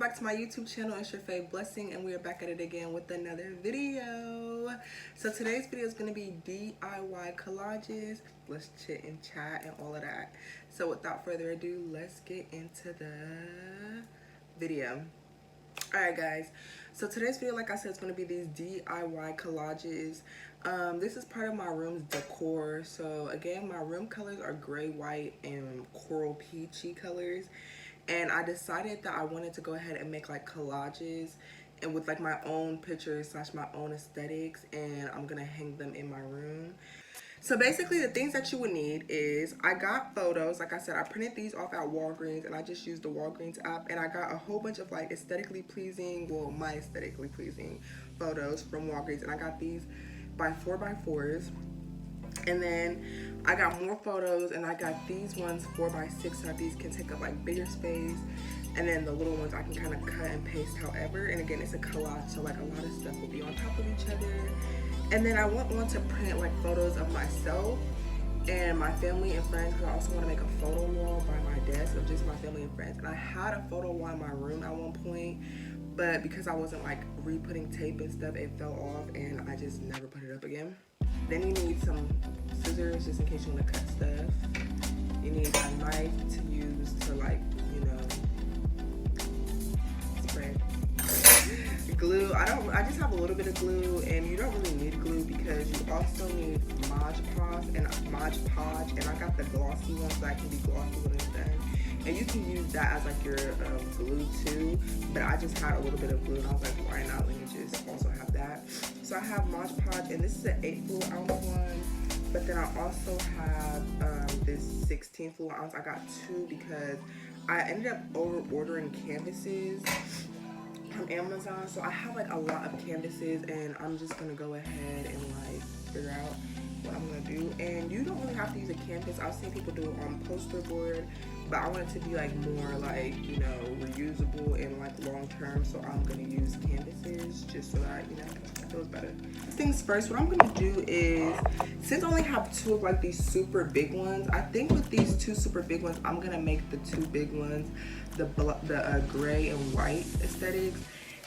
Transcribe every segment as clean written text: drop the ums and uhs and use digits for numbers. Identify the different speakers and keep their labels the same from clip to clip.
Speaker 1: back to my YouTube channel. It's your fave Blessing, and we are back at it again with another video. So today's video is going to be DIY collages. Let's chit and chat and all of that. So without further ado, let's get into the video. Alright guys, so today's video, like I said, is going to be these DIY collages. This is part of my room's decor. So again, my room colors are gray, white, and coral peachy colors. And I decided that I wanted to go ahead and make like collages and with like my own pictures / my own aesthetics, and I'm gonna hang them in my room. So basically the things that you would need is, I got photos. Like I said, I printed these off at Walgreens and I just used the Walgreens app, and I got a whole bunch of like aesthetically pleasing, well, my aesthetically pleasing photos from Walgreens, and I got these by 4x4s. And then I got more photos, and I got these ones 4x6, so these can take up like bigger space, and then the little ones I can kind of cut and paste however. And again, it's a collage, so like a lot of stuff will be on top of each other. And then I want to print like photos of myself and my family and friends, because I also want to make a photo wall by my desk of just my family and friends. And I had a photo wall in my room at one point, but because I wasn't like re-putting tape and stuff, it fell off and I just never put it up again. Then you need some scissors just in case you want to cut stuff. You need a knife to use to, like, you know, spread. Glue. I just have a little bit of glue, and you don't really need glue because you also need Mod Podge, and I got the glossy one, so that can be glossy when it's done. And you can use that as like your glue too, but I just had a little bit of glue and I was like, why not, let me just also have that. So I have Mod Podge, and this is an 8 fluid ounce one, but then I also have this 16 fluid ounce. I got 2 because I ended up over ordering canvases from Amazon, so I have like a lot of canvases, and I'm just gonna go ahead and like figure out what I'm gonna do. And you don't really have to use a canvas. I've seen people do it on poster board, but I want it to be like more like, you know, reusable and like long term, so I'm gonna use canvases just so that, you know, it feels better. Things first, what I'm gonna do is, since I only have 2 of like these super big ones, I think with these 2 super big ones, I'm gonna make the 2 big ones the gray and white aesthetics.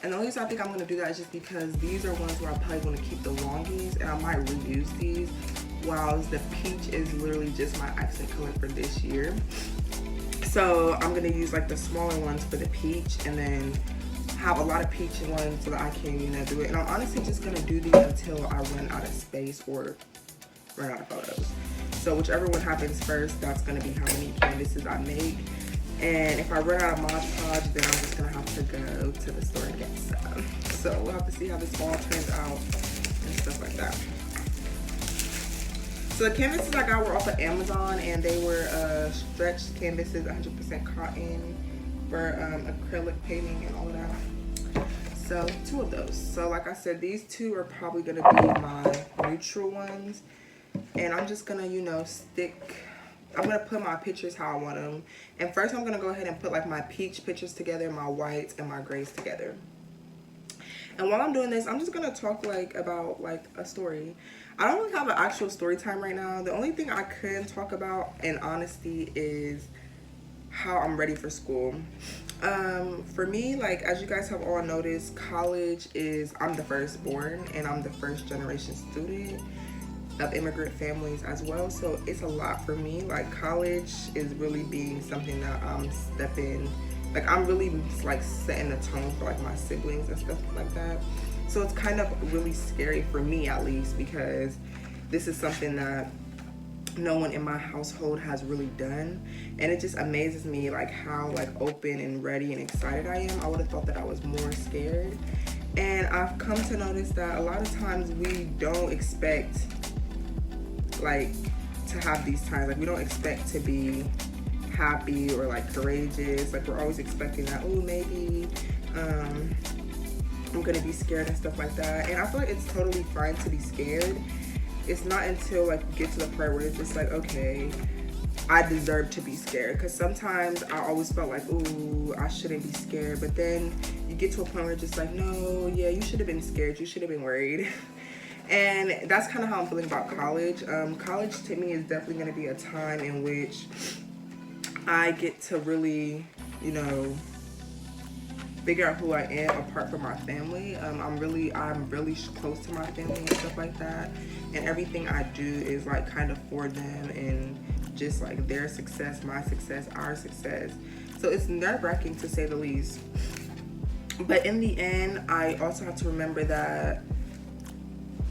Speaker 1: And the only reason I think I'm gonna do that is just because these are ones where I probably want to keep the longest, and I might reuse these, whilst the peach is literally just my accent color for this year. So I'm gonna use like the smaller ones for the peach, and then have a lot of peach ones so that I can, you know, do it. And I'm honestly just gonna do these until I run out of space or run out of photos. So whichever one happens first, that's gonna be how many canvases I make. And if I run out of Mod Podge, then I'm just gonna have to go to the store and get some. So we'll have to see how this all turns out and stuff like that. So the canvases I got were off of Amazon, and they were stretched canvases, 100% cotton, for acrylic painting and all of that. So 2 of those. So like I said, these 2 are probably gonna be my neutral ones, and I'm just gonna, you know, I'm gonna put my pictures how I want them. And first I'm gonna go ahead and put like my peach pictures together, my whites and my grays together. And while I'm doing this, I'm just gonna talk like about like a story. I don't really have an actual story time right now. The only thing I can talk about in honesty is how I'm ready for school. For me, like, as you guys have all noticed, college is, I'm the firstborn, and I'm the first generation student of immigrant families as well, so it's a lot for me. Like, college is really being something that I'm I'm really like setting the tone for like my siblings and stuff like that. So it's kind of really scary for me, at least, because this is something that no one in my household has really done, and it just amazes me like how like open and ready and excited I am. I would have thought that I was more scared, and I've come to notice that a lot of times we don't expect like to have these times. Like, we don't expect to be happy or like courageous. Like, we're always expecting that, oh, maybe I'm gonna be scared and stuff like that. And I feel like it's totally fine to be scared. It's not until like you get to the part where it's just like, okay, I deserve to be scared. Because sometimes I always felt like, ooh, I shouldn't be scared, but then you get to a point where it's just like, no, yeah, you should have been scared, you should have been worried. And that's kind of how I'm feeling about college. College to me is definitely going to be a time in which I get to really, you know, figure out who I am apart from my family. I'm really close to my family and stuff like that, and everything I do is like kind of for them and just like their success, my success, our success. So it's nerve-wracking to say the least. But in the end, I also have to remember that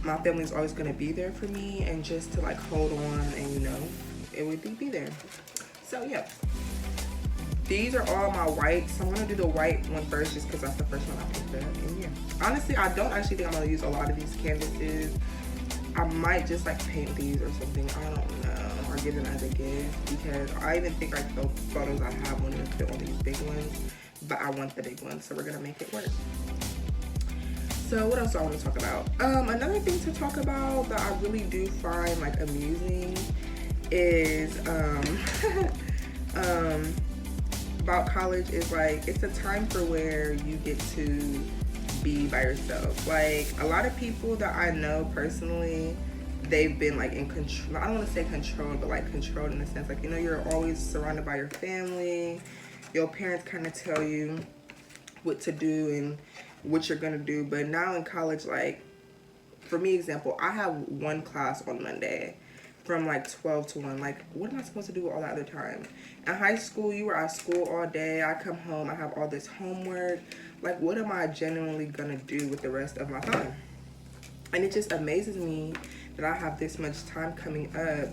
Speaker 1: my family is always going to be there for me, and just to like hold on and, you know, it would be there. So yeah, these are all my whites. I'm gonna do the white one first just because that's the first one I picked up. And yeah, honestly, I don't actually think I'm gonna use a lot of these canvases. I might just like paint these or something, I don't know, or give them as a gift, because I even think like the photos I have won't even fit on these big ones, but I want the big ones, so we're gonna make it work. So what else do I want to talk about? Another thing to talk about that I really do find like amusing is about college is like, it's a time for where you get to be by yourself. Like a lot of people that I know personally, they've been like in control. I don't want to say controlled, but like controlled in the sense like, you know, you're always surrounded by your family. Your parents kind of tell you what to do and what you're gonna do. But now in college, like for me, example, I have one class on Monday from like 12 to 1. Like, what am I supposed to do all that other time? In high school, you were at school all day. I come home, I have all this homework. Like, what am I genuinely gonna do with the rest of my time? And it just amazes me that I have this much time coming up.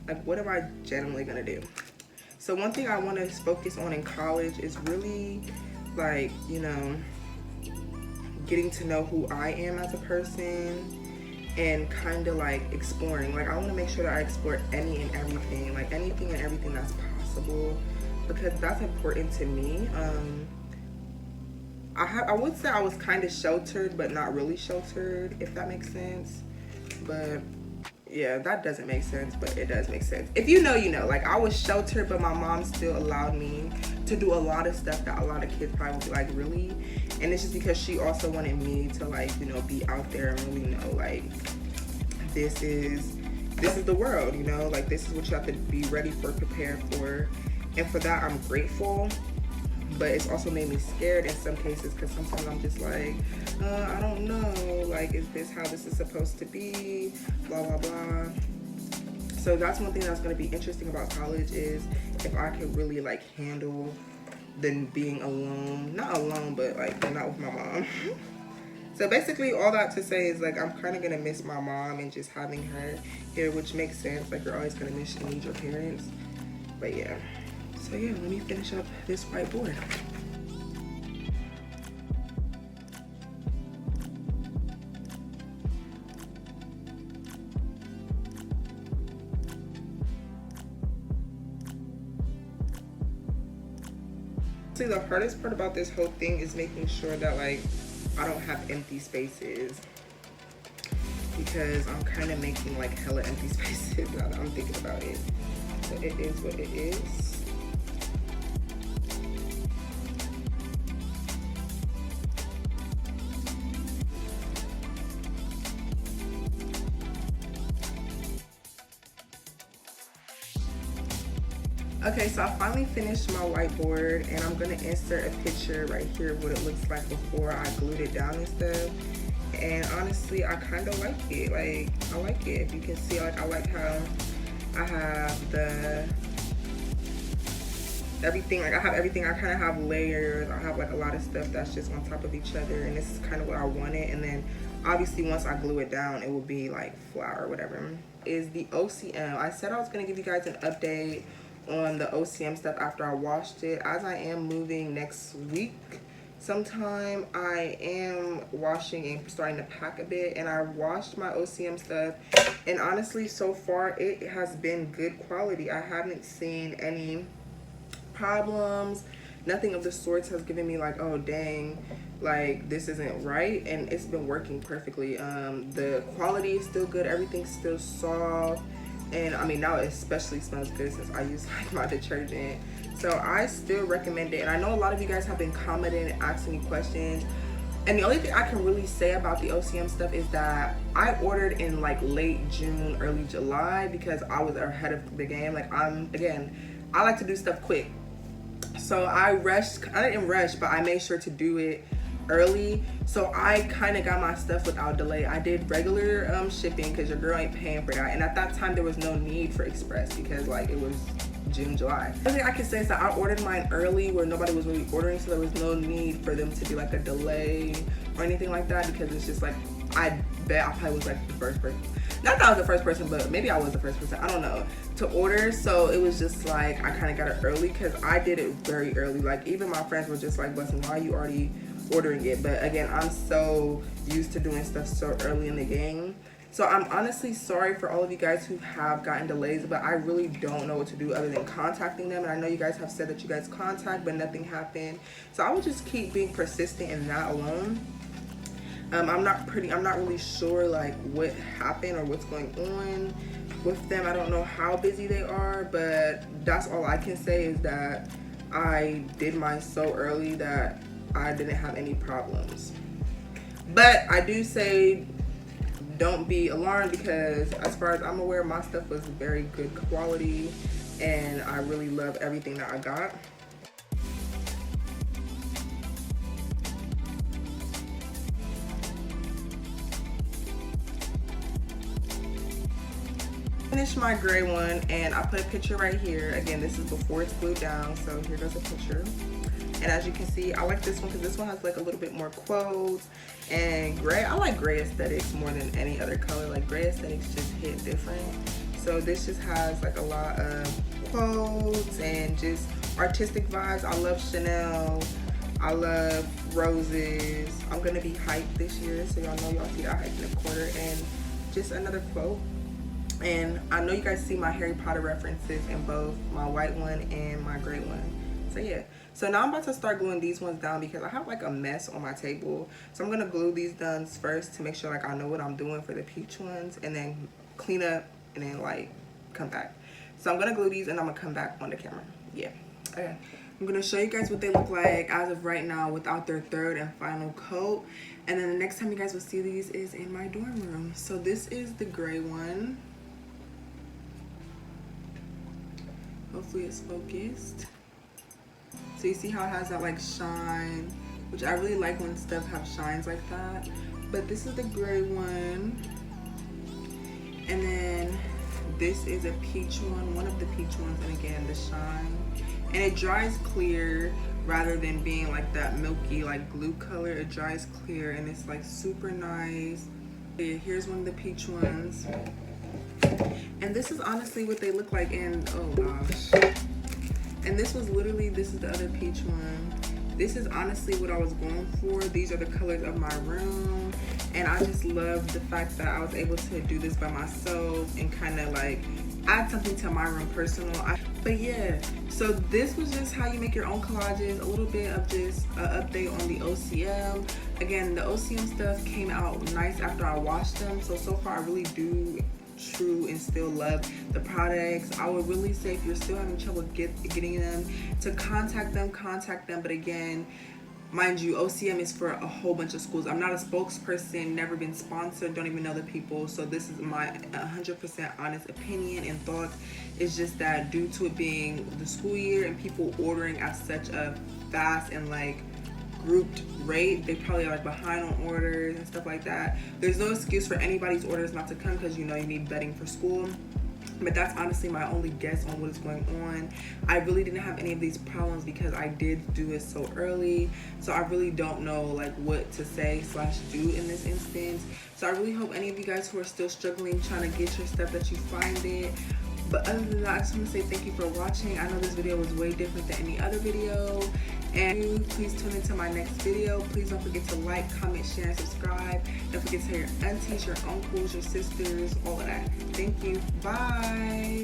Speaker 1: Like, what am I genuinely gonna do? So one thing I want to focus on in college is really like, you know, getting to know who I am as a person, and kind of like exploring. Like I want to make sure that I explore any and everything, like anything and everything that's possible, because that's important to me. I would say I was kind of sheltered, but not really sheltered, if that makes sense. But yeah, that doesn't make sense, but it does make sense. If you know, you know. Like I was sheltered, but my mom still allowed me to do a lot of stuff that a lot of kids probably would be like, really? And it's just because she also wanted me to like, you know, be out there and really know like this is the world, you know, like this is what you have to be ready for, prepared for. And for that, I'm grateful. But it's also made me scared in some cases, because sometimes I'm just like, I don't know, like, is this how this is supposed to be, blah, blah, blah. So that's one thing that's going to be interesting about college, is if I could really like handle the being alone, not alone, but like not with my mom. So basically all that to say is like, I'm kind of going to miss my mom and just having her here, which makes sense. Like you're always going to miss and need your parents. But yeah. So yeah, let me finish up this whiteboard. See, the hardest part about this whole thing is making sure that like I don't have empty spaces, because I'm kind of making like hella empty spaces now that I'm thinking about it. So it is what it is. Okay, so I finally finished my whiteboard, and I'm gonna insert a picture right here of what it looks like before I glued it down and stuff. And honestly, I kind of like it. Like, I like it. If you can see, like, I like how I have everything. Like, I have everything. I kind of have layers. I have like a lot of stuff that's just on top of each other, and this is kind of what I wanted. And then obviously once I glue it down, it will be like flat or whatever. Is the OCM. I said I was gonna give you guys an update on the OCM stuff after I washed it. As I am moving next week sometime, I am washing and starting to pack a bit, and I washed my OCM stuff, and honestly so far it has been good quality. I haven't seen any problems. Nothing of the sorts has given me like, oh dang, like this isn't right, and it's been working perfectly. The quality is still good, everything's still soft. And I mean, now it especially smells good since I use like my detergent. So I still recommend it. And I know a lot of you guys have been commenting and asking me questions. And the only thing I can really say about the OCM stuff is that I ordered in like late June, early July, because I was ahead of the game. Like I like to do stuff quick. So I didn't rush, but I made sure to do it early. So I kind of got my stuff without delay. I did regular shipping because your girl ain't paying for that. And at that time, there was no need for express because like it was June, July. The thing I can say is that I ordered mine early where nobody was really ordering, so there was no need for them to be like a delay or anything like that, because it's just like, I bet I probably was like the first person. Not that I was the first person, but maybe I was the first person, I don't know, to order. So it was just like, I kind of got it early because I did it very early. Like even my friends were just like, "Bustin', why are you already ordering it?" But again, I'm so used to doing stuff so early in the game. So I'm honestly sorry for all of you guys who have gotten delays, but I really don't know what to do other than contacting them. And I know you guys have said that you guys contact, but nothing happened. So I would just keep being persistent in that alone. I'm not really sure like what happened or what's going on with them. I don't know how busy they are, but that's all I can say is that I did mine so early that I didn't have any problems. But I do say, don't be alarmed, because as far as I'm aware, my stuff was very good quality and I really love everything that I got. Finished my gray one and I put a picture right here. Again, this is before it's glued down, so here goes a picture. And as you can see, I like this one because this one has like a little bit more quotes and gray. I like gray aesthetics more than any other color. Like gray aesthetics just hit different. So this just has like a lot of quotes and just artistic vibes. I love Chanel. I love roses. I'm gonna be hyped this year, so y'all know y'all see that hype in a quarter. And just another quote. And I know you guys see my Harry Potter references in both my white one and my gray one. So yeah. So now I'm about to start gluing these ones down because I have like a mess on my table. So I'm gonna glue these down first to make sure like I know what I'm doing for the peach ones, and then clean up and then like come back. So I'm gonna glue these and I'm gonna come back on the camera. Yeah. Okay. I'm gonna show you guys what they look like as of right now without their third and final coat. And then the next time you guys will see these is in my dorm room. So this is the gray one. Hopefully it's focused. So you see how it has that like shine, which I really like when stuff have shines like that. But this is the gray one. And then this is a peach one of the peach ones, and again the shine. And it dries clear rather than being like that milky like glue color. It dries clear and it's like super nice. Yeah, here's one of the peach ones. And this is honestly what they look like, and oh gosh. And this was literally, this is the other peach one. This is honestly what I was going for. These are the colors of my room. And I just love the fact that I was able to do this by myself and kind of like add something to my room personal. But yeah, so this was just how you make your own collages. A little bit of just an update on the OCM. Again, the OCM stuff came out nice after I washed them. So far I really do true and still love the products. I would really say if you're still having trouble getting them, to contact them. But again, mind you, OCM is for a whole bunch of schools. I'm not a spokesperson, never been sponsored, don't even know the people. So this is my 100% honest opinion and thoughts. It's just that due to it being the school year and people ordering at such a fast and like grouped rate, they probably are like behind on orders and stuff like that. There's no excuse for anybody's orders not to come because you know you need bedding for school. But that's honestly my only guess on what is going on. I really didn't have any of these problems because I did do it so early. So I really don't know like what to say / do in this instance. So I really hope any of you guys who are still struggling trying to get your stuff, that you find it. But other than that, I just want to say thank you for watching. I know this video was way different than any other video. And please tune into my next video. Please don't forget to like, comment, share, and subscribe. Don't forget to tell your aunties, your uncles, your sisters, all of that. Thank you. Bye.